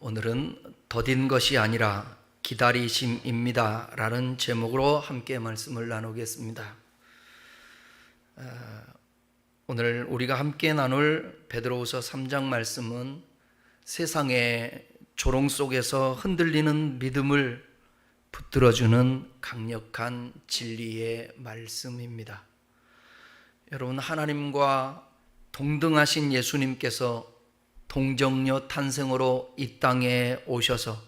오늘은 더딘 것이 아니라 기다리심입니다 라는 제목으로 함께 말씀을 나누겠습니다. 오늘 우리가 함께 나눌 베드로후서 3장 말씀은 세상의 조롱 속에서 흔들리는 믿음을 붙들어주는 강력한 진리의 말씀입니다. 여러분, 하나님과 동등하신 예수님께서 동정녀 탄생으로 이 땅에 오셔서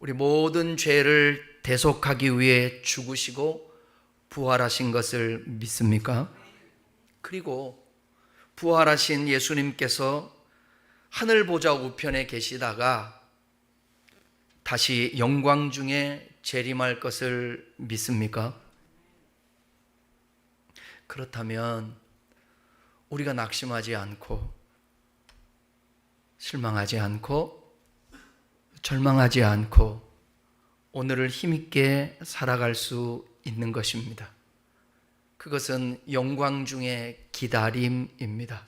우리 모든 죄를 대속하기 위해 죽으시고 부활하신 것을 믿습니까? 그리고 부활하신 예수님께서 하늘 보좌 우편에 계시다가 다시 영광 중에 재림할 것을 믿습니까? 그렇다면 우리가 낙심하지 않고 실망하지 않고 절망하지 않고 오늘을 힘있게 살아갈 수 있는 것입니다. 그것은 영광 중의 기다림입니다.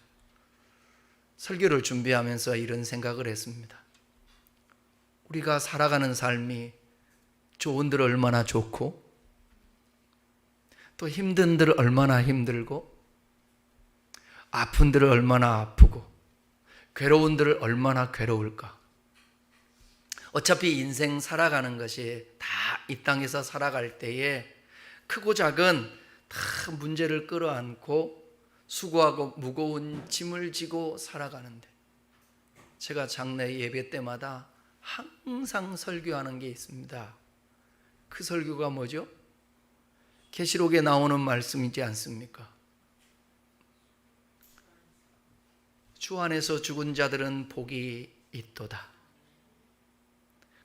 설교를 준비하면서 이런 생각을 했습니다. 우리가 살아가는 삶이 좋은 들 얼마나 좋고 또 힘든 들 얼마나 힘들고 아픈 들 얼마나 아프고 괴로운 들 얼마나 괴로울까. 어차피 인생 살아가는 것이 다 이 땅에서 살아갈 때에 크고 작은 다 문제를 끌어안고 수고하고 무거운 짐을 지고 살아가는데, 제가 장례 예배 때마다 항상 설교하는 게 있습니다. 그 설교가 뭐죠? 계시록에 나오는 말씀이지 않습니까? 주 안에서 죽은 자들은 복이 있도다.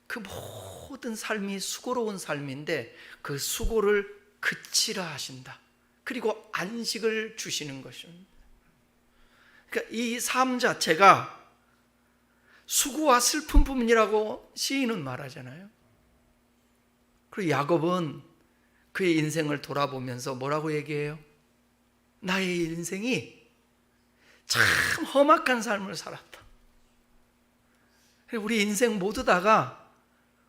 그 모든 삶이 수고로운 삶인데 그 수고를 그치라 하신다. 그리고 안식을 주시는 것입니다. 그러니까 이 삶 자체가 수고와 슬픔뿐이라고 시인은 말하잖아요. 그리고 야곱은 그의 인생을 돌아보면서 뭐라고 얘기해요? 나의 인생이 참 험악한 삶을 살았다. 우리 인생 모두 다가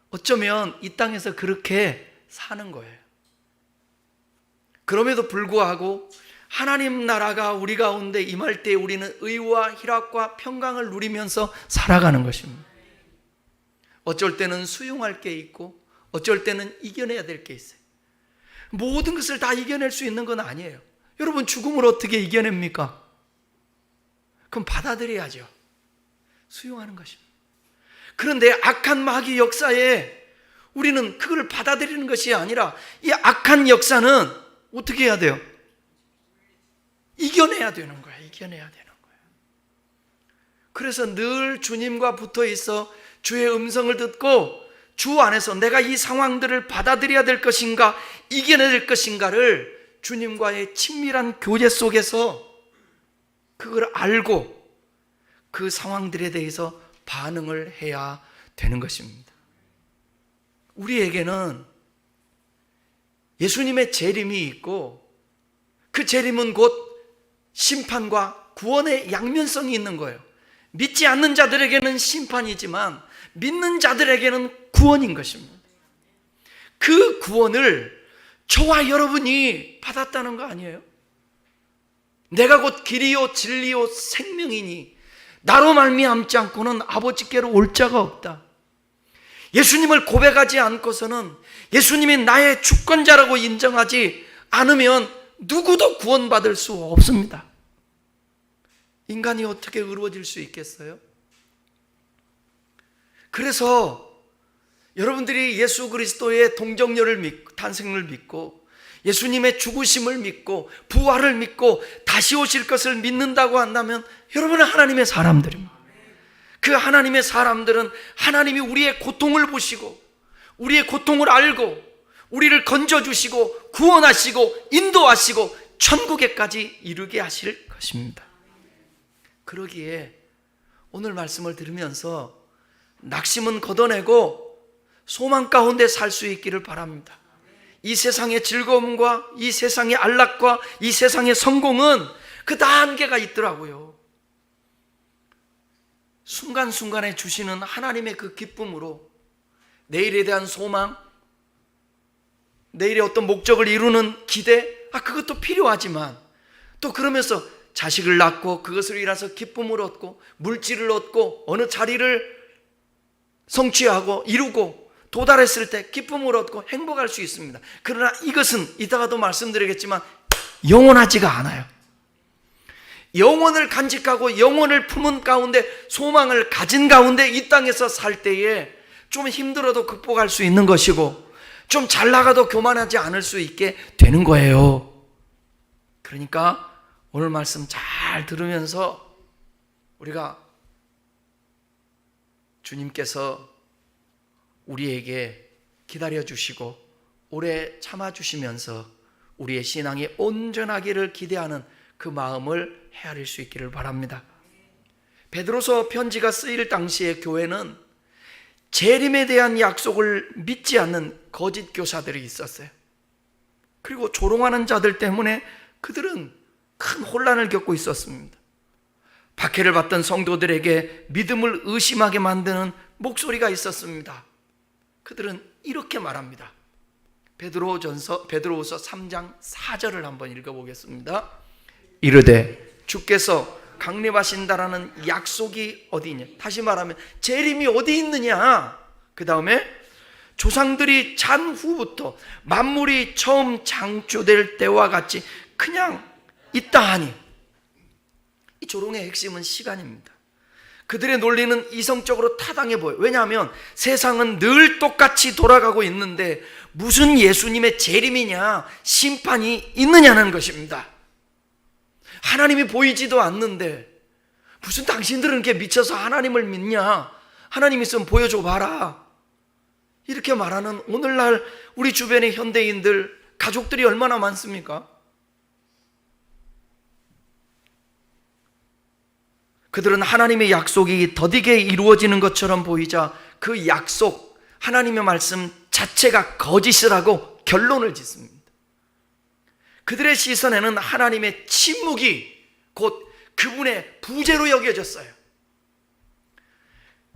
어쩌면 이 땅에서 그렇게 사는 거예요. 그럼에도 불구하고 하나님 나라가 우리 가운데 임할 때 우리는 의와 희락과 평강을 누리면서 살아가는 것입니다. 어쩔 때는 수용할 게 있고 어쩔 때는 이겨내야 될 게 있어요. 모든 것을 다 이겨낼 수 있는 건 아니에요. 여러분, 죽음을 어떻게 이겨냅니까? 그럼 받아들여야죠. 수용하는 것입니다. 그런데 악한 마귀 역사에 우리는 그걸 받아들이는 것이 아니라 이 악한 역사는 어떻게 해야 돼요? 이겨내야 되는 거예요. 이겨내야 되는 거예요. 그래서 늘 주님과 붙어 있어 주의 음성을 듣고 주 안에서 내가 이 상황들을 받아들여야 될 것인가 이겨내야 될 것인가를 주님과의 친밀한 교제 속에서 그걸 알고 그 상황들에 대해서 반응을 해야 되는 것입니다. 우리에게는 예수님의 재림이 있고 그 재림은 곧 심판과 구원의 양면성이 있는 거예요. 믿지 않는 자들에게는 심판이지만 믿는 자들에게는 구원인 것입니다. 그 구원을 저와 여러분이 받았다는 거 아니에요? 내가 곧 길이요 진리요 생명이니 나로 말미암지 않고는 아버지께로 올 자가 없다. 예수님을 고백하지 않고서는 예수님이 나의 주권자라고 인정하지 않으면 누구도 구원받을 수 없습니다. 인간이 어떻게 의로워질 수 있겠어요? 그래서 여러분들이 예수 그리스도의 동정녀를 믿고 탄생을 믿고 예수님의 죽으심을 믿고 부활을 믿고 다시 오실 것을 믿는다고 한다면 여러분은 하나님의 사람들입니다. 그 하나님의 사람들은 하나님이 우리의 고통을 보시고 우리의 고통을 알고 우리를 건져주시고 구원하시고 인도하시고 천국에까지 이르게 하실 것입니다. 그러기에 오늘 말씀을 들으면서 낙심은 걷어내고 소망 가운데 살 수 있기를 바랍니다. 이 세상의 즐거움과 이 세상의 안락과 이 세상의 성공은 그 다 한계가 있더라고요. 순간순간에 주시는 하나님의 그 기쁨으로 내일에 대한 소망, 내일의 어떤 목적을 이루는 기대, 그것도 필요하지만 또 그러면서 자식을 낳고 그것으로 인해서 기쁨을 얻고 물질을 얻고 어느 자리를 성취하고 이루고 도달했을 때 기쁨을 얻고 행복할 수 있습니다. 그러나 이것은 이따가도 말씀드리겠지만 영원하지가 않아요. 영원을 간직하고 영원을 품은 가운데 소망을 가진 가운데 이 땅에서 살 때에 좀 힘들어도 극복할 수 있는 것이고 좀 잘 나가도 교만하지 않을 수 있게 되는 거예요. 그러니까 오늘 말씀 잘 들으면서 우리가 주님께서 우리에게 기다려주시고 오래 참아주시면서 우리의 신앙이 온전하기를 기대하는 그 마음을 헤아릴 수 있기를 바랍니다. 베드로서 편지가 쓰일 당시의 교회는 재림에 대한 약속을 믿지 않는 거짓 교사들이 있었어요. 그리고 조롱하는 자들 때문에 그들은 큰 혼란을 겪고 있었습니다. 박해를 받던 성도들에게 믿음을 의심하게 만드는 목소리가 있었습니다. 그들은 이렇게 말합니다. 베드로후서 3장 4절을 한번 읽어보겠습니다. 이르되 주께서 강림하신다라는 약속이 어디 있냐? 다시 말하면 재림이 어디 있느냐? 그 다음에 조상들이 잔 후부터 만물이 처음 창조될 때와 같이 그냥 있다 하니, 이 조롱의 핵심은 시간입니다. 그들의 논리는 이성적으로 타당해 보여요. 왜냐하면 세상은 늘 똑같이 돌아가고 있는데 무슨 예수님의 재림이냐, 심판이 있느냐는 것입니다. 하나님이 보이지도 않는데 무슨 당신들은 이렇게 미쳐서 하나님을 믿냐? 하나님 있으면 보여줘 봐라. 이렇게 말하는 오늘날 우리 주변의 현대인들, 가족들이 얼마나 많습니까? 그들은 하나님의 약속이 더디게 이루어지는 것처럼 보이자 그 약속, 하나님의 말씀 자체가 거짓이라고 결론을 짓습니다. 그들의 시선에는 하나님의 침묵이 곧 그분의 부재로 여겨졌어요.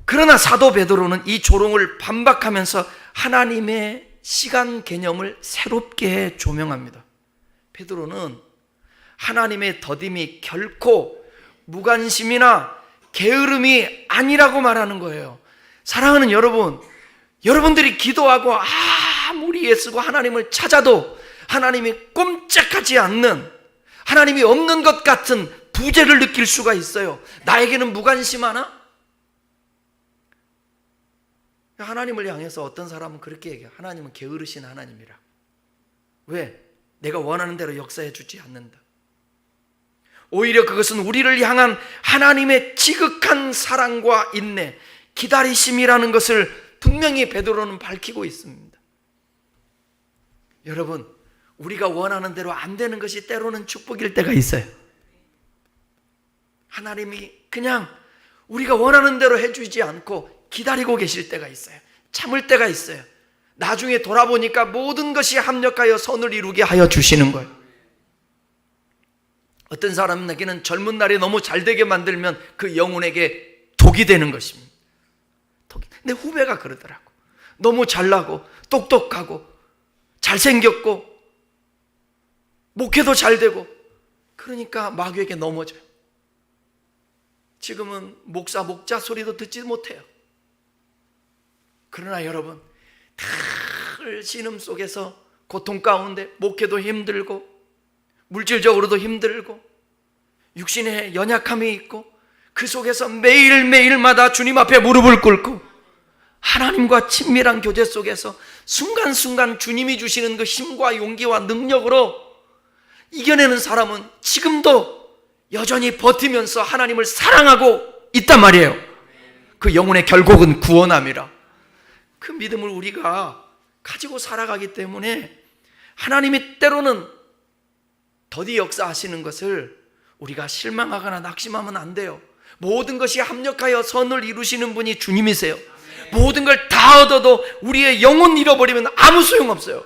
그러나 사도 베드로는 이 조롱을 반박하면서 하나님의 시간 개념을 새롭게 조명합니다. 베드로는 하나님의 더딤이 결코 무관심이나 게으름이 아니라고 말하는 거예요. 사랑하는 여러분, 여러분들이 기도하고 아무리 애쓰고 하나님을 찾아도 하나님이 꼼짝하지 않는, 하나님이 없는 것 같은 부재를 느낄 수가 있어요. 나에게는 무관심하나? 하나님을 향해서 어떤 사람은 그렇게 얘기해요. 하나님은 게으르신 하나님이라. 왜? 내가 원하는 대로 역사해 주지 않는다. 오히려 그것은 우리를 향한 하나님의 지극한 사랑과 인내, 기다리심이라는 것을 분명히 베드로는 밝히고 있습니다. 여러분, 우리가 원하는 대로 안 되는 것이 때로는 축복일 때가 있어요. 하나님이 그냥 우리가 원하는 대로 해주지 않고 기다리고 계실 때가 있어요. 참을 때가 있어요. 나중에 돌아보니까 모든 것이 합력하여 선을 이루게 하여 주시는 거예요. 어떤 사람에게는 젊은 날이 너무 잘 되게 만들면 그 영혼에게 독이 되는 것입니다. 내 후배가 그러더라고. 너무 잘나고 똑똑하고 잘생겼고 목회도 잘 되고 그러니까 마귀에게 넘어져요. 지금은 목자 소리도 듣지 못해요. 그러나 여러분, 늘 신음 속에서 고통 가운데 목회도 힘들고 물질적으로도 힘들고 육신의 연약함이 있고 그 속에서 매일매일마다 주님 앞에 무릎을 꿇고 하나님과 친밀한 교제 속에서 순간순간 주님이 주시는 그 힘과 용기와 능력으로 이겨내는 사람은 지금도 여전히 버티면서 하나님을 사랑하고 있단 말이에요. 그 영혼의 결국은 구원함이라. 그 믿음을 우리가 가지고 살아가기 때문에 하나님이 때로는 더디 역사하시는 것을 우리가 실망하거나 낙심하면 안 돼요. 모든 것이 합력하여 선을 이루시는 분이 주님이세요. 모든 걸 다 얻어도 우리의 영혼 잃어버리면 아무 소용없어요.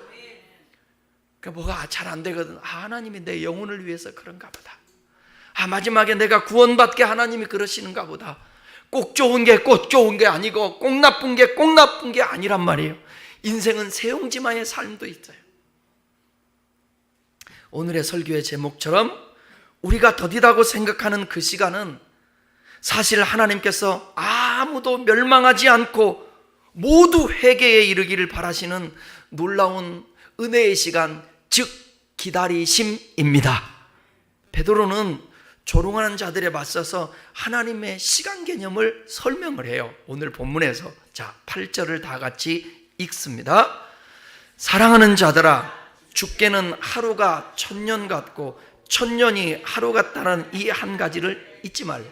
그러니까 뭐가 잘 안 되거든. 하나님이 내 영혼을 위해서 그런가 보다. 마지막에 내가 구원받게 하나님이 그러시는가 보다. 꼭 좋은 게 꼭 좋은 게 아니고 꼭 나쁜 게 꼭 나쁜 게 아니란 말이에요. 인생은 세옹지마의 삶도 있어요. 오늘의 설교의 제목처럼 우리가 더디다고 생각하는 그 시간은 사실 하나님께서 아무도 멸망하지 않고 모두 회개에 이르기를 바라시는 놀라운 은혜의 시간, 즉 기다리심입니다. 베드로는 조롱하는 자들에 맞서서 하나님의 시간 개념을 설명을 해요. 오늘 본문에서 8절을 다 같이 읽습니다. 사랑하는 자들아, 주께는 하루가 천년 같고 천년이 하루 같다는 이 한 가지를 잊지 말라.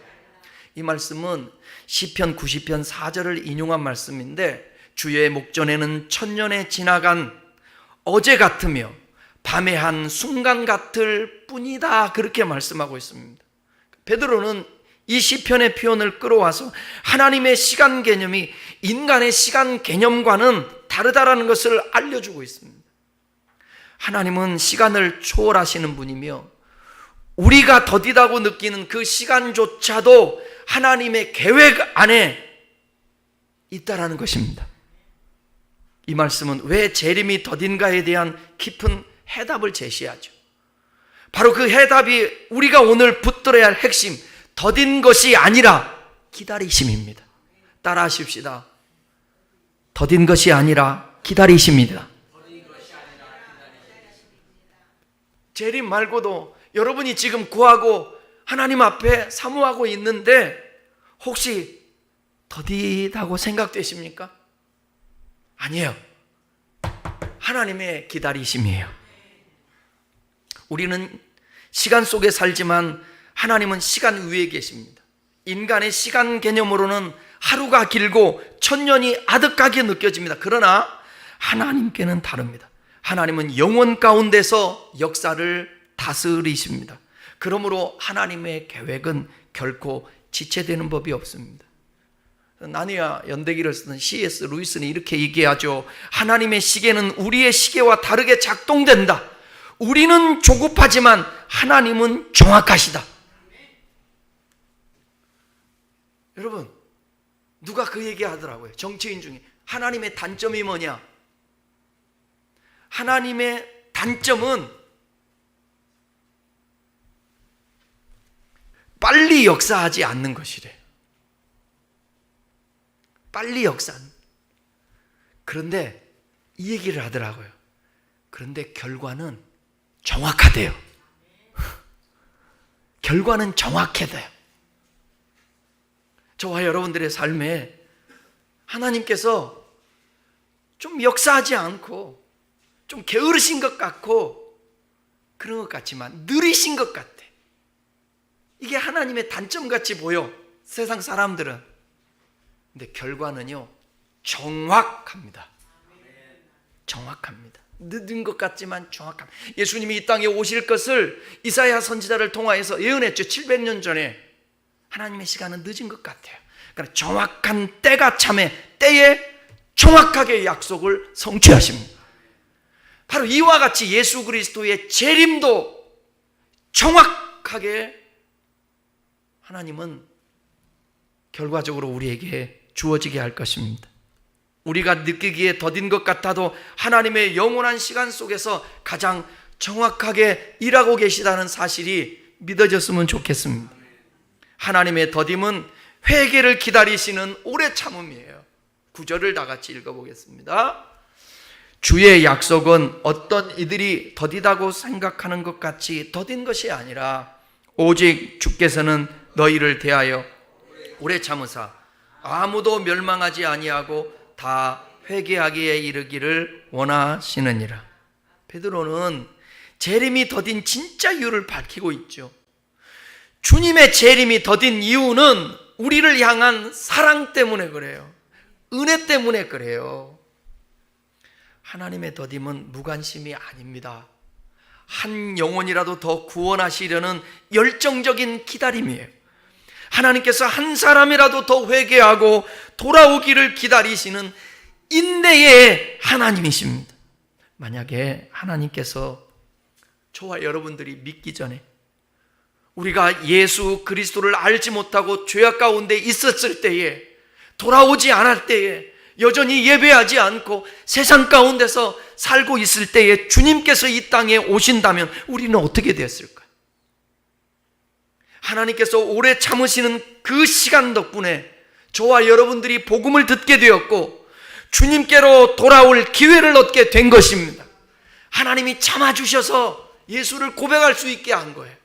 이 말씀은 시편 90편 4절을 인용한 말씀인데, 주의 목전에는 천년에 지나간 어제 같으며 밤의 한 순간 같을 뿐이다, 그렇게 말씀하고 있습니다. 베드로는 이 시편의 표현을 끌어와서 하나님의 시간 개념이 인간의 시간 개념과는 다르다라는 것을 알려주고 있습니다. 하나님은 시간을 초월하시는 분이며 우리가 더디다고 느끼는 그 시간조차도 하나님의 계획 안에 있다라는 것입니다. 이 말씀은 왜 재림이 더딘가에 대한 깊은 해답을 제시하죠. 바로 그 해답이 우리가 오늘 붙들어야 할 핵심, 더딘 것이 아니라 기다리심입니다. 따라 하십시다. 더딘 것이 아니라 기다리심입니다. 재림 말고도 여러분이 지금 구하고 하나님 앞에 사모하고 있는데 혹시 더디다고 생각되십니까? 아니에요. 하나님의 기다리심이에요. 우리는 시간 속에 살지만 하나님은 시간 위에 계십니다. 인간의 시간 개념으로는 하루가 길고 천년이 아득하게 느껴집니다. 그러나 하나님께는 다릅니다. 하나님은 영원 가운데서 역사를 다스리십니다. 그러므로 하나님의 계획은 결코 지체되는 법이 없습니다. 나니아 연대기를 쓰는 C.S. 루이스는 이렇게 얘기하죠. 하나님의 시계는 우리의 시계와 다르게 작동된다. 우리는 조급하지만 하나님은 정확하시다. 여러분, 누가 그 얘기 하더라고요. 정치인 중에. 하나님의 단점이 뭐냐? 하나님의 단점은 빨리 역사하지 않는 것이래. 빨리 역사하는. 그런데 이 얘기를 하더라고요. 그런데 결과는 정확하대요. 결과는 정확해져요. 저와 여러분들의 삶에 하나님께서 좀 역사하지 않고 좀 게으르신 것 같고 그런 것 같지만 느리신 것 같아. 이게 하나님의 단점같이 보여, 세상 사람들은. 근데 결과는요, 정확합니다. 정확합니다. 늦은 것 같지만 정확합니다. 예수님이 이 땅에 오실 것을 이사야 선지자를 통하여서 예언했죠. 700년 전에. 하나님의 시간은 늦은 것 같아요. 그러니까 정확한 때가 참에 때에 정확하게 약속을 성취하십니다. 바로 이와 같이 예수 그리스도의 재림도 정확하게 하나님은 결과적으로 우리에게 주어지게 할 것입니다. 우리가 느끼기에 더딘 것 같아도 하나님의 영원한 시간 속에서 가장 정확하게 일하고 계시다는 사실이 믿어졌으면 좋겠습니다. 하나님의 더딤은 회개를 기다리시는 오래 참음이에요. 9절을 다 같이 읽어보겠습니다. 주의 약속은 어떤 이들이 더디다고 생각하는 것 같이 더딘 것이 아니라 오직 주께서는 너희를 대하여 오래 참으사 아무도 멸망하지 아니하고 다 회개하기에 이르기를 원하시느니라. 베드로는 재림이 더딘 진짜 이유를 밝히고 있죠. 주님의 재림이 더딘 이유는 우리를 향한 사랑 때문에 그래요. 은혜 때문에 그래요. 하나님의 더딤은 무관심이 아닙니다. 한 영혼이라도 더 구원하시려는 열정적인 기다림이에요. 하나님께서 한 사람이라도 더 회개하고 돌아오기를 기다리시는 인내의 하나님이십니다. 만약에 하나님께서 저와 여러분들이 믿기 전에 우리가 예수 그리스도를 알지 못하고 죄악 가운데 있었을 때에, 돌아오지 않을 때에, 여전히 예배하지 않고 세상 가운데서 살고 있을 때에 주님께서 이 땅에 오신다면 우리는 어떻게 되었을까요? 하나님께서 오래 참으시는 그 시간 덕분에 저와 여러분들이 복음을 듣게 되었고 주님께로 돌아올 기회를 얻게 된 것입니다. 하나님이 참아주셔서 예수를 고백할 수 있게 한 거예요.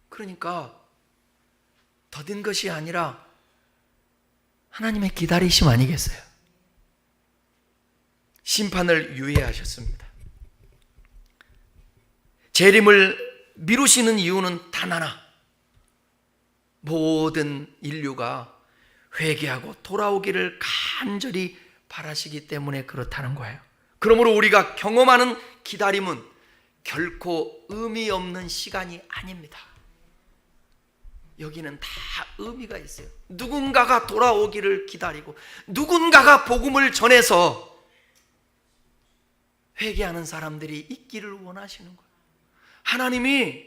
그러니까 더딘 것이 아니라 하나님의 기다리심 아니겠어요? 심판을 유예하셨습니다. 재림을 미루시는 이유는 단 하나, 모든 인류가 회개하고 돌아오기를 간절히 바라시기 때문에 그렇다는 거예요. 그러므로 우리가 경험하는 기다림은 결코 의미 없는 시간이 아닙니다. 여기는 다 의미가 있어요. 누군가가 돌아오기를 기다리고 누군가가 복음을 전해서 회개하는 사람들이 있기를 원하시는 거예요. 하나님이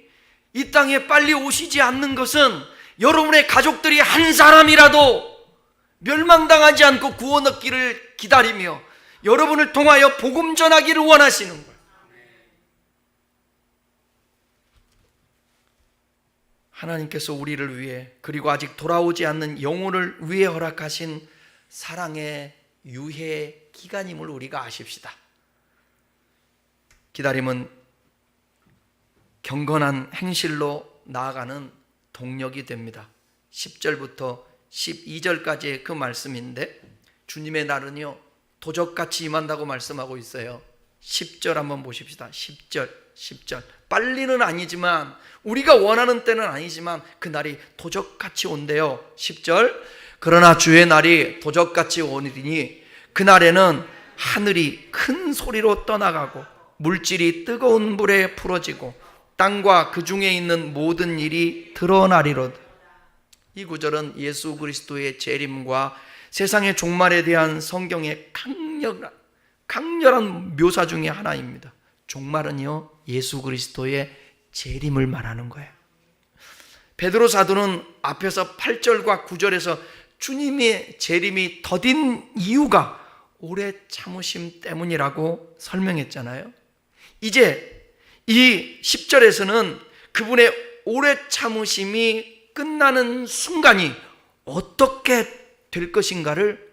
이 땅에 빨리 오시지 않는 것은 여러분의 가족들이 한 사람이라도 멸망당하지 않고 구원 얻기를 기다리며 여러분을 통하여 복음 전하기를 원하시는 거예요. 하나님께서 우리를 위해, 그리고 아직 돌아오지 않는 영혼을 위해 허락하신 사랑의 유예 기간임을 우리가 아십시다. 기다림은 경건한 행실로 나아가는 동력이 됩니다. 10절부터 12절까지의 그 말씀인데, 주님의 날은요 도적같이 임한다고 말씀하고 있어요. 10절 한번 보십시다. 10절. 빨리는 아니지만, 우리가 원하는 때는 아니지만 그 날이 도적같이 온대요. 10절. 그러나 주의 날이 도적같이 오리니 그날에는 하늘이 큰 소리로 떠나가고 물질이 뜨거운 불에 풀어지고 땅과 그 중에 있는 모든 일이 드러나리로다. 이 구절은 예수 그리스도의 재림과 세상의 종말에 대한 성경의 강렬한 묘사 중에 하나입니다. 종말은요 예수 그리스도의 재림을 말하는 거예요. 베드로 사도는 앞에서 8절과 9절에서 주님의 재림이 더딘 이유가 오래 참으심 때문이라고 설명했잖아요. 이제 이 10절에서는 그분의 오래 참으심이 끝나는 순간이 어떻게 될 것인가를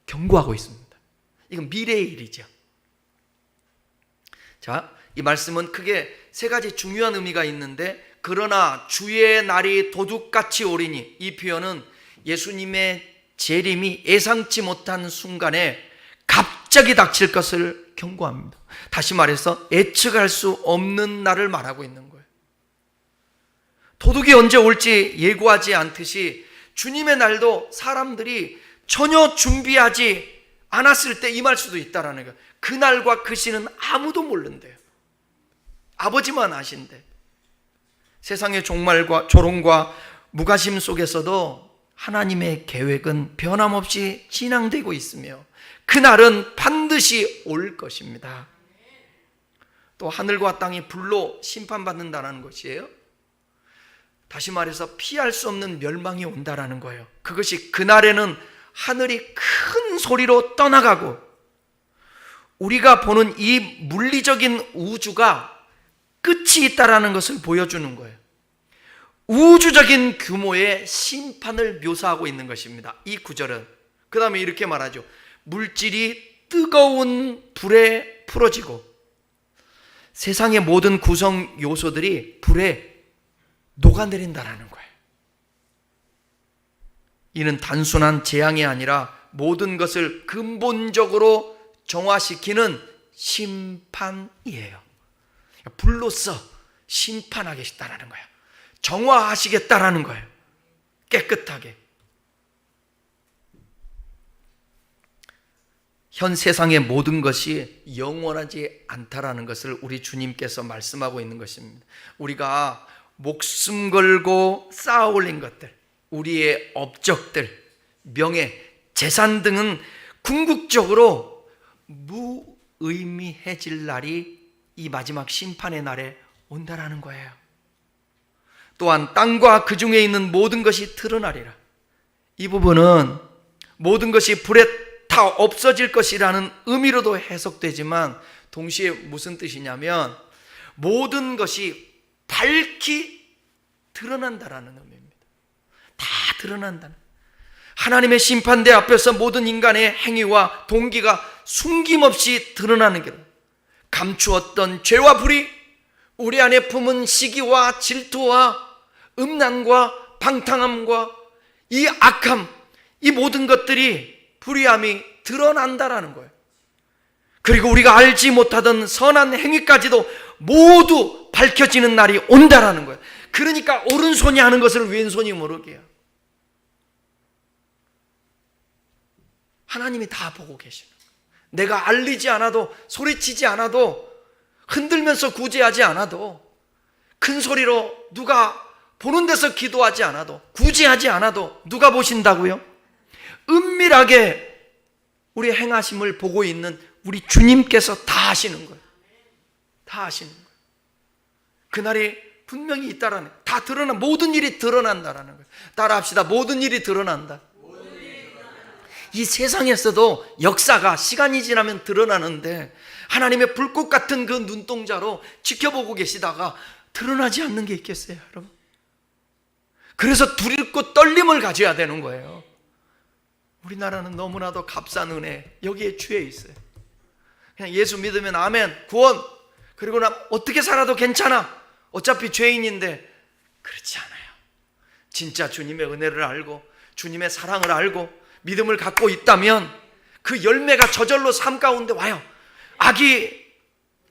경고하고 있습니다. 이건 미래의 일이죠. 자, 이 말씀은 크게 세 가지 중요한 의미가 있는데, 그러나 주의 날이 도둑같이 오리니, 이 표현은 예수님의 재림이 예상치 못한 순간에 갑자기 닥칠 것을 경고합니다. 다시 말해서 예측할 수 없는 날을 말하고 있는 거예요. 도둑이 언제 올지 예고하지 않듯이 주님의 날도 사람들이 전혀 준비하지 않았을 때 임할 수도 있다는 거예요. 그 날과 그 시는 아무도 모른대요. 아버지만 아신대. 세상의 종말과 조롱과 무관심 속에서도 하나님의 계획은 변함없이 진행되고 있으며 그날은 반드시 올 것입니다. 또 하늘과 땅이 불로 심판받는다는 것이에요. 다시 말해서 피할 수 없는 멸망이 온다라는 거예요. 그것이 그날에는 하늘이 큰 소리로 떠나가고 우리가 보는 이 물리적인 우주가 끝이 있다라는 것을 보여주는 거예요. 우주적인 규모의 심판을 묘사하고 있는 것입니다. 이 구절은. 그 다음에 이렇게 말하죠. 물질이 뜨거운 불에 풀어지고 세상의 모든 구성 요소들이 불에 녹아내린다라는 거예요. 이는 단순한 재앙이 아니라 모든 것을 근본적으로 정화시키는 심판이에요. 불로써 심판하겠다라는 거예요. 정화하시겠다라는 거예요. 깨끗하게. 현 세상의 모든 것이 영원하지 않다라는 것을 우리 주님께서 말씀하고 있는 것입니다. 우리가 목숨 걸고 쌓아 올린 것들, 우리의 업적들, 명예, 재산 등은 궁극적으로 무의미해질 날이 이 마지막 심판의 날에 온다라는 거예요. 또한 땅과 그 중에 있는 모든 것이 드러나리라. 이 부분은 모든 것이 불에 다 없어질 것이라는 의미로도 해석되지만 동시에 무슨 뜻이냐면 모든 것이 밝히 드러난다라는 의미입니다. 다 드러난다는. 하나님의 심판대 앞에서 모든 인간의 행위와 동기가 숨김없이 드러나는 게, 감추었던 죄와 불의, 우리 안에 품은 시기와 질투와 음란과 방탕함과 이 악함, 이 모든 것들이, 불의함이 드러난다라는 거예요. 그리고 우리가 알지 못하던 선한 행위까지도 모두 밝혀지는 날이 온다라는 거예요. 그러니까 오른손이 하는 것을 왼손이 모르게 해요. 하나님이 다 보고 계시는 거예요. 내가 알리지 않아도, 소리치지 않아도, 흔들면서 구제하지 않아도, 큰 소리로 누가 보는 데서 기도하지 않아도, 구제하지 않아도 누가 보신다고요? 은밀하게 우리 행하심을 보고 있는 우리 주님께서 다 하시는 거예요. 다 하시는 거예요. 그날이 분명히 있다라는 거예요. 다 드러나, 모든 일이 드러난다라는 거예요. 따라합시다. 모든 일이 드러난다. 이 세상에서도 역사가 시간이 지나면 드러나는데 하나님의 불꽃 같은 그 눈동자로 지켜보고 계시다가 드러나지 않는 게 있겠어요, 여러분? 그래서 두렵고 떨림을 가져야 되는 거예요. 우리나라는 너무나도 값싼 은혜, 여기에 취해 있어요. 그냥 예수 믿으면 아멘, 구원, 그리고 나 어떻게 살아도 괜찮아, 어차피 죄인인데, 그렇지 않아요. 진짜 주님의 은혜를 알고 주님의 사랑을 알고 믿음을 갖고 있다면 그 열매가 저절로 삶 가운데 와요.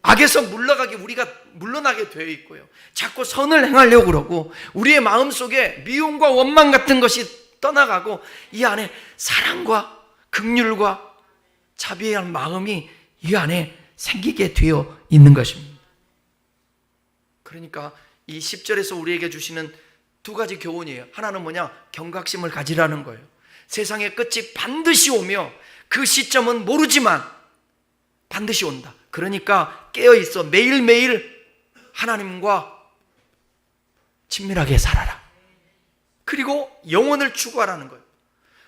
악에서 우리가 물러나게 되어 있고요. 자꾸 선을 행하려고 그러고 우리의 마음속에 미움과 원망 같은 것이 떠나가고 이 안에 사랑과 긍휼과 자비한 마음이 이 안에 생기게 되어 있는 것입니다. 그러니까 이 10절에서 우리에게 주시는 두 가지 교훈이에요. 하나는 뭐냐? 경각심을 가지라는 거예요. 세상의 끝이 반드시 오며 그 시점은 모르지만 반드시 온다. 그러니까 깨어있어. 매일매일 하나님과 친밀하게 살아라. 그리고 영혼을 추구하라는 거예요.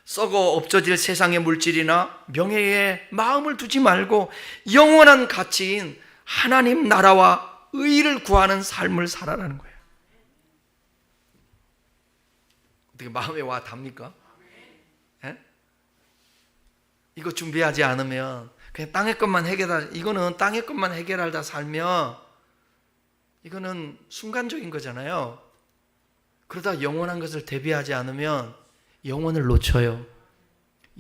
썩어 없어질 세상의 물질이나 명예에 마음을 두지 말고 영원한 가치인 하나님 나라와 의를 구하는 삶을 살아라는 거예요. 어떻게 마음에 와 닿습니까? 이거 준비하지 않으면 그냥 땅의 것만 이거는 땅의 것만 해결하다 살면 이거는 순간적인 거잖아요. 그러다 영원한 것을 대비하지 않으면 영혼을 놓쳐요.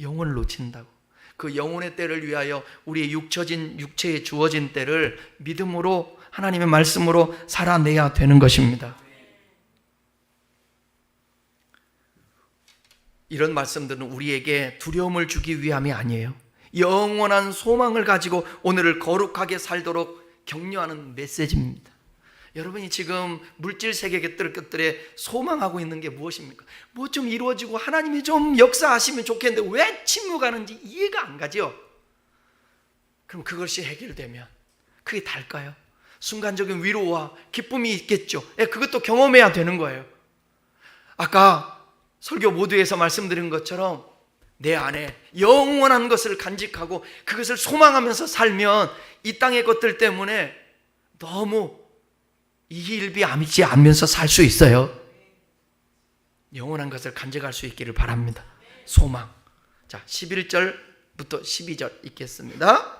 영혼을 놓친다고. 그 영혼의 때를 위하여 우리의 육체에 주어진 때를 믿음으로 하나님의 말씀으로 살아내야 되는 것입니다. 이런 말씀들은 우리에게 두려움을 주기 위함이 아니에요. 영원한 소망을 가지고 오늘을 거룩하게 살도록 격려하는 메시지입니다. 여러분이 지금 물질 세계 것들에 소망하고 있는 게 무엇입니까? 뭐 좀 이루어지고 하나님이 좀 역사하시면 좋겠는데 왜 침묵하는지 이해가 안 가죠? 그럼 그것이 해결되면 그게 달까요? 순간적인 위로와 기쁨이 있겠죠. 그것도 경험해야 되는 거예요. 아까 설교 모두에서 말씀드린 것처럼 내 안에 영원한 것을 간직하고 그것을 소망하면서 살면 이 땅의 것들 때문에 너무 이일비하지 않으면서 살 수 있어요. 영원한 것을 간직할 수 있기를 바랍니다. 소망. 자, 11절부터 12절 읽겠습니다.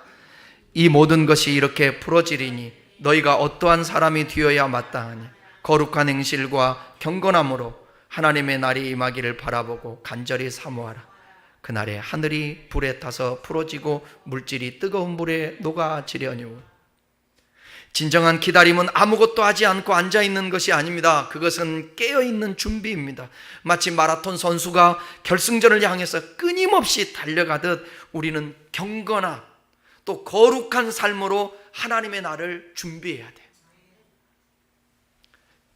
이 모든 것이 이렇게 풀어지리니 너희가 어떠한 사람이 되어야 마땅하니 거룩한 행실과 경건함으로 하나님의 날이 임하기를 바라보고 간절히 사모하라. 그날에 하늘이 불에 타서 풀어지고 물질이 뜨거운 물에 녹아지려니와. 진정한 기다림은 아무것도 하지 않고 앉아있는 것이 아닙니다. 그것은 깨어있는 준비입니다. 마치 마라톤 선수가 결승전을 향해서 끊임없이 달려가듯 우리는 경건한 또 거룩한 삶으로 하나님의 날을 준비해야 돼요.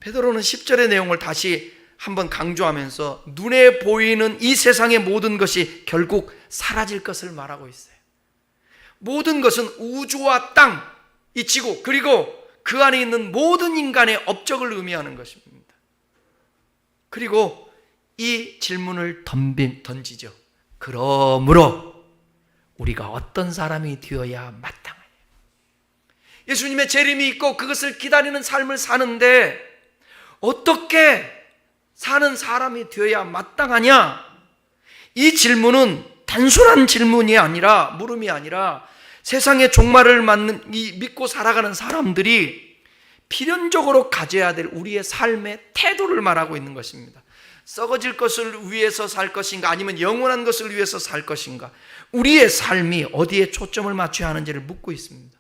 베드로는 10절의 내용을 다시 한번 강조하면서 눈에 보이는 이 세상의 모든 것이 결국 사라질 것을 말하고 있어요. 모든 것은 우주와 땅, 이 지구, 그리고 그 안에 있는 모든 인간의 업적을 의미하는 것입니다. 그리고 이 질문을 던지죠. 그러므로 우리가 어떤 사람이 되어야 마땅하냐? 예수님의 재림이 있고 그것을 기다리는 삶을 사는데 어떻게 사는 사람이 되어야 마땅하냐? 이 질문은 단순한 질문이 아니라, 물음이 아니라 세상의 종말을 믿고 살아가는 사람들이 필연적으로 가져야 될 우리의 삶의 태도를 말하고 있는 것입니다. 썩어질 것을 위해서 살 것인가, 아니면 영원한 것을 위해서 살 것인가, 우리의 삶이 어디에 초점을 맞춰야 하는지를 묻고 있습니다.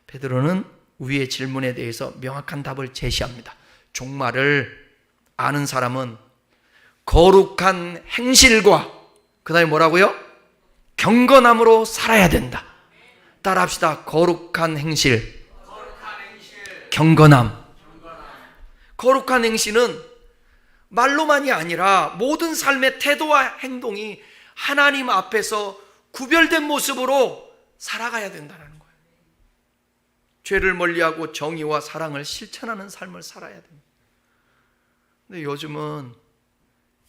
베드로는 위의 질문에 대해서 명확한 답을 제시합니다. 종말을 아는 사람은 거룩한 행실과, 그 다음에 뭐라고요? 경건함으로 살아야 된다. 따라합시다. 거룩한 행실, 경건함. 거룩한 행실은 말로만이 아니라 모든 삶의 태도와 행동이 하나님 앞에서 구별된 모습으로 살아가야 된다는 거예요. 죄를 멀리하고 정의와 사랑을 실천하는 삶을 살아야 됩니다. 근데 요즘은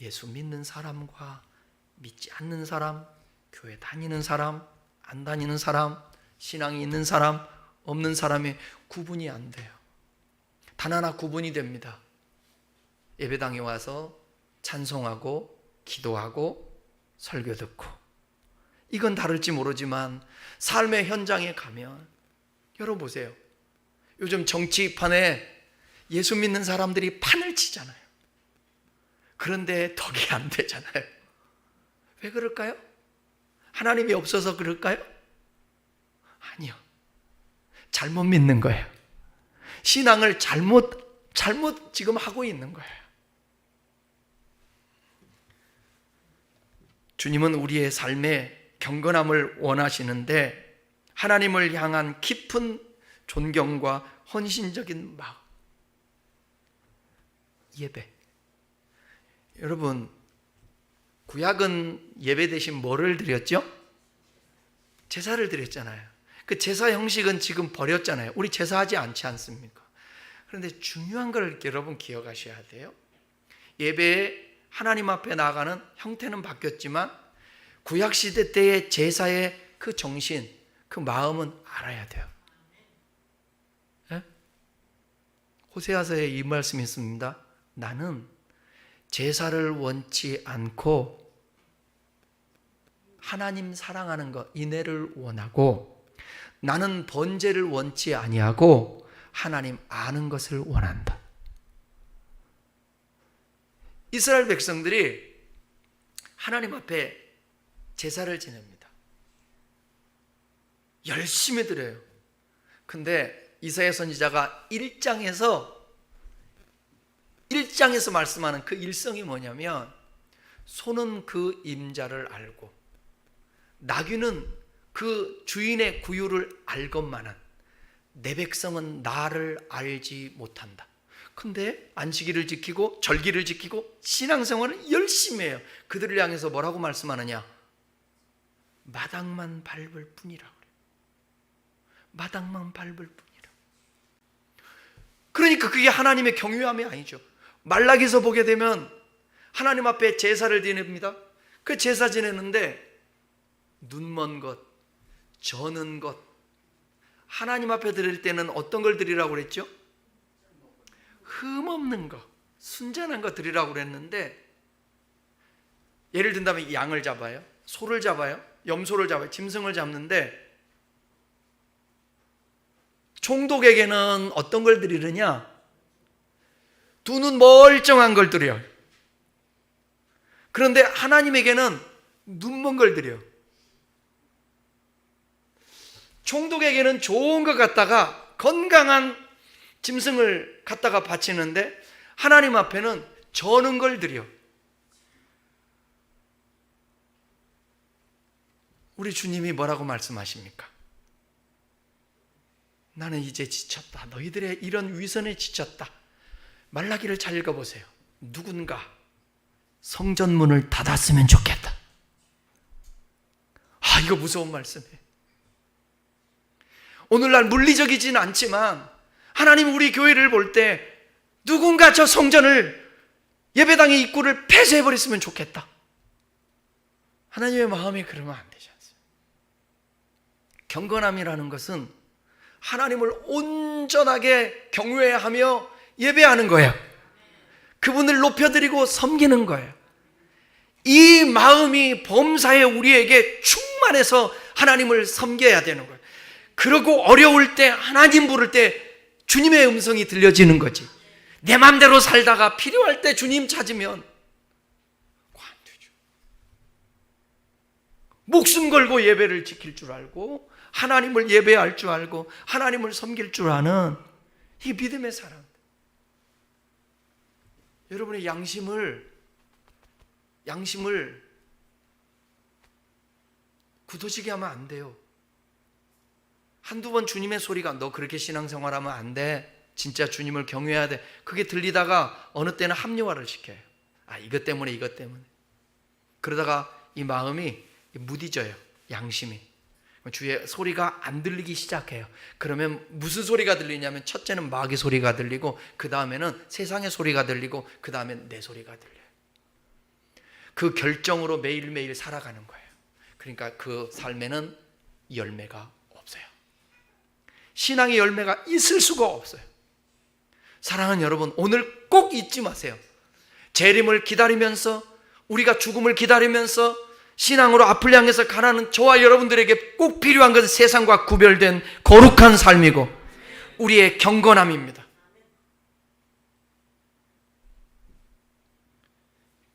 예수 믿는 사람과 믿지 않는 사람, 교회 다니는 사람, 안 다니는 사람, 신앙이 있는 사람, 없는 사람이 구분이 안 돼요. 단 하나 구분이 됩니다. 예배당에 와서 찬송하고 기도하고 설교 듣고, 이건 다를지 모르지만 삶의 현장에 가면, 여러분 보세요. 요즘 정치판에 예수 믿는 사람들이 판을 치잖아요. 그런데 덕이 안 되잖아요. 왜 그럴까요? 하나님이 없어서 그럴까요? 아니요. 잘못 믿는 거예요. 신앙을 잘못 지금 하고 있는 거예요. 주님은 우리의 삶에 경건함을 원하시는데 하나님을 향한 깊은 존경과 헌신적인 마음, 예배. 여러분, 구약은 예배 대신 뭐를 드렸죠? 제사를 드렸잖아요. 그 제사 형식은 지금 버렸잖아요. 우리 제사하지 않지 않습니까? 그런데 중요한 걸 여러분 기억하셔야 돼요. 예배에 하나님 앞에 나아가는 형태는 바뀌었지만 구약시대 때의 제사의 그 정신, 그 마음은 알아야 돼요. 네? 호세아서에 이 말씀이 있습니다. 나는 제사를 원치 않고 하나님 사랑하는 것, 인애를 원하고, 나는 번제를 원치 아니하고 하나님 아는 것을 원한다. 이스라엘 백성들이 하나님 앞에 제사를 지냅니다. 열심히 드려요. 근데 이사야 선지자가 1장에서 말씀하는 그 일성이 뭐냐면, 소는 그 임자를 알고 나귀는 그 주인의 구유를 알것만은 내 백성은 나를 알지 못한다. 근데 안식일을 지키고 절기를 지키고 신앙생활을 열심히 해요. 그들을 향해서 뭐라고 말씀하느냐? 마당만 밟을 뿐이라고 그래요. 마당만 밟을 뿐이라. 그러니까 그게 하나님의 경외함이 아니죠. 말라기서 보게 되면 하나님 앞에 제사를 지냅니다. 그 제사 지내는데 눈먼 것, 저는 것, 하나님 앞에 드릴 때는 어떤 걸 드리라고 그랬죠? 흠없는 것, 순전한 것 드리라고 그랬는데, 예를 든다면 양을 잡아요, 소를 잡아요, 염소를 잡아요, 짐승을 잡는데 총독에게는 어떤 걸 드리느냐? 두 눈 멀쩡한 걸 드려요. 그런데 하나님에게는 눈먼 걸 드려요. 총독에게는 좋은 것 갖다가, 건강한 짐승을 갖다가 바치는데 하나님 앞에는 저는 걸 드려. 우리 주님이 뭐라고 말씀하십니까? 나는 이제 지쳤다. 너희들의 이런 위선에 지쳤다. 말라기를 잘 읽어보세요. 누군가 성전문을 닫았으면 좋겠다. 이거 무서운 말씀이에요. 오늘날 물리적이진 않지만 하나님 우리 교회를 볼 때 누군가 저 성전을 예배당의 입구를 폐쇄해버렸으면 좋겠다. 하나님의 마음이 그러면 안 되지 않습니까? 경건함이라는 것은 하나님을 온전하게 경외하며 예배하는 거예요. 그분을 높여드리고 섬기는 거예요. 이 마음이 범사에 우리에게 충만해서 하나님을 섬겨야 되는 거예요. 그러고 어려울 때, 하나님 부를 때 주님의 음성이 들려지는 거지. 내 맘대로 살다가 필요할 때 주님 찾으면 안 되죠. 목숨 걸고 예배를 지킬 줄 알고, 하나님을 예배할 줄 알고, 하나님을 섬길 줄 아는 이 믿음의 사람. 여러분의 양심을 굳어지게 하면 안 돼요. 한두 번 주님의 소리가 너 그렇게 신앙생활하면 안 돼, 진짜 주님을 경외해야 돼, 그게 들리다가 어느 때는 합리화를 시켜요. 이것 때문에 그러다가 이 마음이 무디져요. 양심이 주의 소리가 안 들리기 시작해요. 그러면 무슨 소리가 들리냐면, 첫째는 마귀 소리가 들리고, 그 다음에는 세상의 소리가 들리고, 그 다음엔 내 소리가 들려요. 그 결정으로 매일매일 살아가는 거예요. 그러니까 그 삶에는 열매가 없어요. 신앙의 열매가 있을 수가 없어요. 사랑하는 여러분, 오늘 꼭 잊지 마세요. 재림을 기다리면서, 우리가 죽음을 기다리면서 신앙으로 앞을 향해서 가는 저와 여러분들에게 꼭 필요한 것은 세상과 구별된 거룩한 삶이고 우리의 경건함입니다.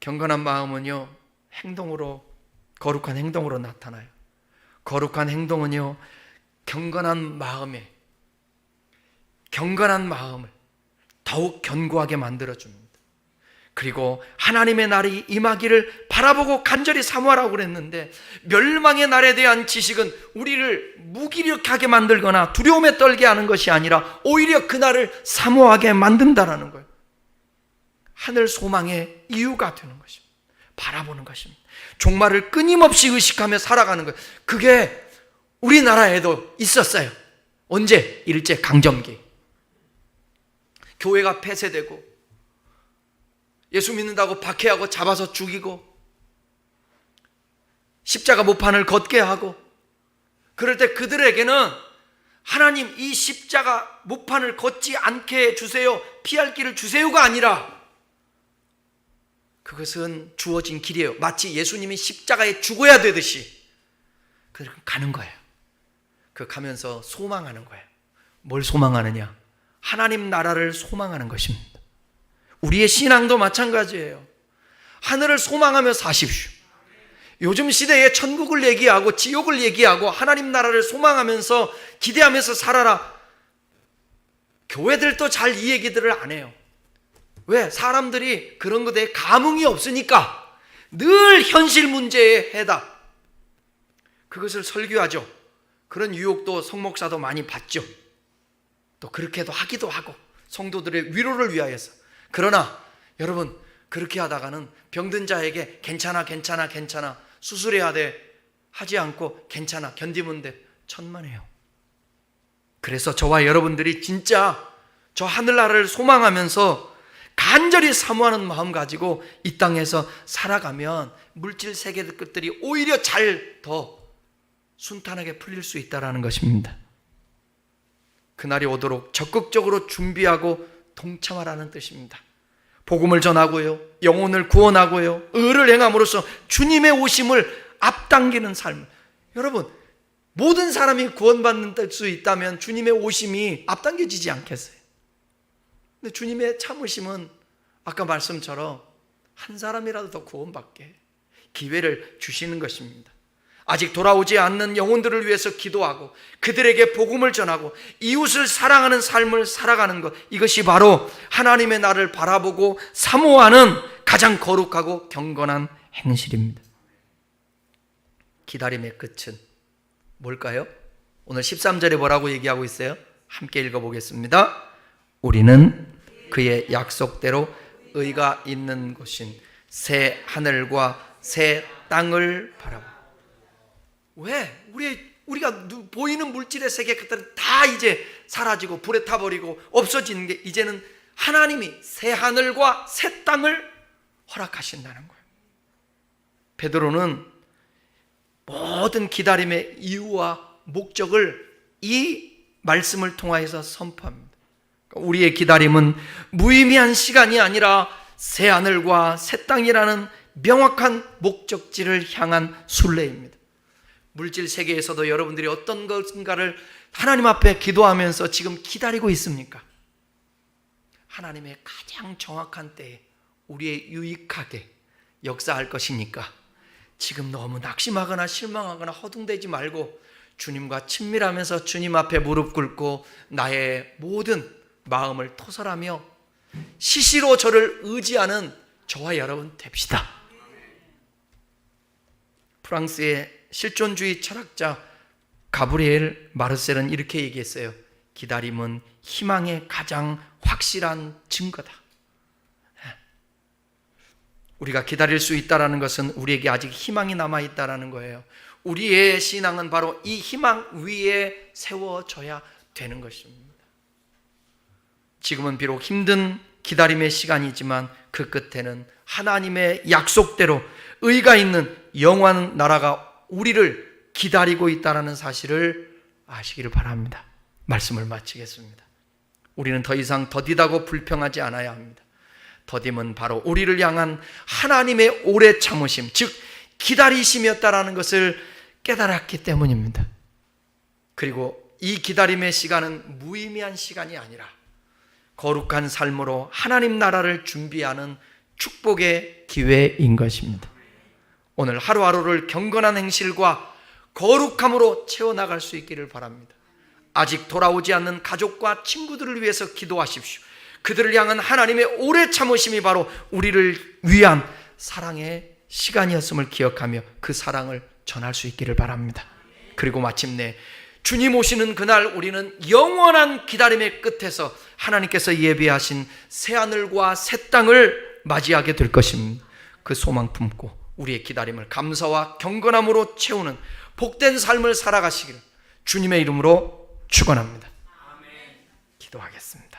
경건한 마음은요, 거룩한 행동으로 나타나요. 거룩한 행동은요, 경건한 마음을 더욱 견고하게 만들어줍니다. 그리고 하나님의 날이 임하기를 바라보고 간절히 사모하라고 그랬는데, 멸망의 날에 대한 지식은 우리를 무기력하게 만들거나 두려움에 떨게 하는 것이 아니라 오히려 그 날을 사모하게 만든다는 거예요. 하늘 소망의 이유가 되는 것입니다. 바라보는 것입니다. 종말을 끊임없이 의식하며 살아가는 거예요. 그게 우리나라에도 있었어요. 언제? 일제강점기. 교회가 폐쇄되고 예수 믿는다고 박해하고 잡아서 죽이고 십자가 못판을 걷게 하고, 그럴 때 그들에게는 하나님 이 십자가 못판을 걷지 않게 해주세요, 피할 길을 주세요가 아니라 그것은 주어진 길이에요. 마치 예수님이 십자가에 죽어야 되듯이 그렇게 가는 거예요. 그 가면서 소망하는 거예요. 뭘 소망하느냐? 하나님 나라를 소망하는 것입니다. 우리의 신앙도 마찬가지예요. 하늘을 소망하며 사십시오. 요즘 시대에 천국을 얘기하고 지옥을 얘기하고 하나님 나라를 소망하면서 기대하면서 살아라. 교회들도 잘 이 얘기들을 안 해요. 왜? 사람들이 그런 것에 대해 감흥이 없으니까 늘 현실 문제에 해답, 그것을 설교하죠. 그런 유혹도 성목사도 많이 받죠. 또 그렇게도 하기도 하고, 성도들의 위로를 위하여서. 그러나 여러분, 그렇게 하다가는 병든 자에게 괜찮아 수술해야 돼 하지 않고 괜찮아 견디면 돼, 천만에요. 그래서 저와 여러분들이 진짜 저 하늘나라를 소망하면서 간절히 사모하는 마음 가지고 이 땅에서 살아가면 물질 세계의 것들이 오히려 더 순탄하게 풀릴 수 있다는 것입니다. 그날이 오도록 적극적으로 준비하고 동참하라는 뜻입니다. 복음을 전하고요, 영혼을 구원하고요, 의를 행함으로써 주님의 오심을 앞당기는 삶. 여러분, 모든 사람이 구원받는 수 있다면 주님의 오심이 앞당겨지지 않겠어요? 근데 주님의 참으심은 아까 말씀처럼 한 사람이라도 더 구원받게 기회를 주시는 것입니다. 아직 돌아오지 않는 영혼들을 위해서 기도하고 그들에게 복음을 전하고 이웃을 사랑하는 삶을 살아가는 것, 이것이 바로 하나님의 나를 바라보고 사모하는 가장 거룩하고 경건한 행실입니다. 기다림의 끝은 뭘까요? 오늘 13절에 뭐라고 얘기하고 있어요? 함께 읽어보겠습니다. 우리는 그의 약속대로 의가 있는 곳인 새 하늘과 새 땅을 바라보. 왜? 우리가 보이는 물질의 세계 것들은 다 이제 사라지고 불에 타버리고 없어지는 게, 이제는 하나님이 새 하늘과 새 땅을 허락하신다는 거예요. 베드로는 모든 기다림의 이유와 목적을 이 말씀을 통하여서 선포합니다. 우리의 기다림은 무의미한 시간이 아니라 새하늘과 새 땅이라는 명확한 목적지를 향한 순례입니다. 물질 세계에서도 여러분들이 어떤 것인가를 하나님 앞에 기도하면서 지금 기다리고 있습니까? 하나님의 가장 정확한 때에 우리의 유익하게 역사할 것이니까 지금 너무 낙심하거나 실망하거나 허둥대지 말고 주님과 친밀하면서 주님 앞에 무릎 꿇고 나의 모든 마음을 토설하며 시시로 저를 의지하는 저와 여러분 됩시다. 프랑스의 실존주의 철학자 가브리엘 마르셀은 이렇게 얘기했어요. 기다림은 희망의 가장 확실한 증거다. 우리가 기다릴 수 있다는 것은 우리에게 아직 희망이 남아있다는 거예요. 우리의 신앙은 바로 이 희망 위에 세워져야 되는 것입니다. 지금은 비록 힘든 기다림의 시간이지만 그 끝에는 하나님의 약속대로 의가 있는 영원한 나라가 우리를 기다리고 있다는 사실을 아시기를 바랍니다. 말씀을 마치겠습니다. 우리는 더 이상 더디다고 불평하지 않아야 합니다. 더딤은 바로 우리를 향한 하나님의 오래 참으심, 즉 기다리심이었다라는 것을 깨달았기 때문입니다. 그리고 이 기다림의 시간은 무의미한 시간이 아니라 거룩한 삶으로 하나님 나라를 준비하는 축복의 기회인 것입니다. 오늘 하루하루를 경건한 행실과 거룩함으로 채워나갈 수 있기를 바랍니다. 아직 돌아오지 않는 가족과 친구들을 위해서 기도하십시오. 그들을 향한 하나님의 오래 참으심이 바로 우리를 위한 사랑의 시간이었음을 기억하며 그 사랑을 전할 수 있기를 바랍니다. 그리고 마침내 주님 오시는 그날 우리는 영원한 기다림의 끝에서 하나님께서 예비하신 새하늘과 새 땅을 맞이하게 될 것입니다. 그 소망 품고 우리의 기다림을 감사와 경건함으로 채우는 복된 삶을 살아가시기를 주님의 이름으로 축원합니다. 기도하겠습니다.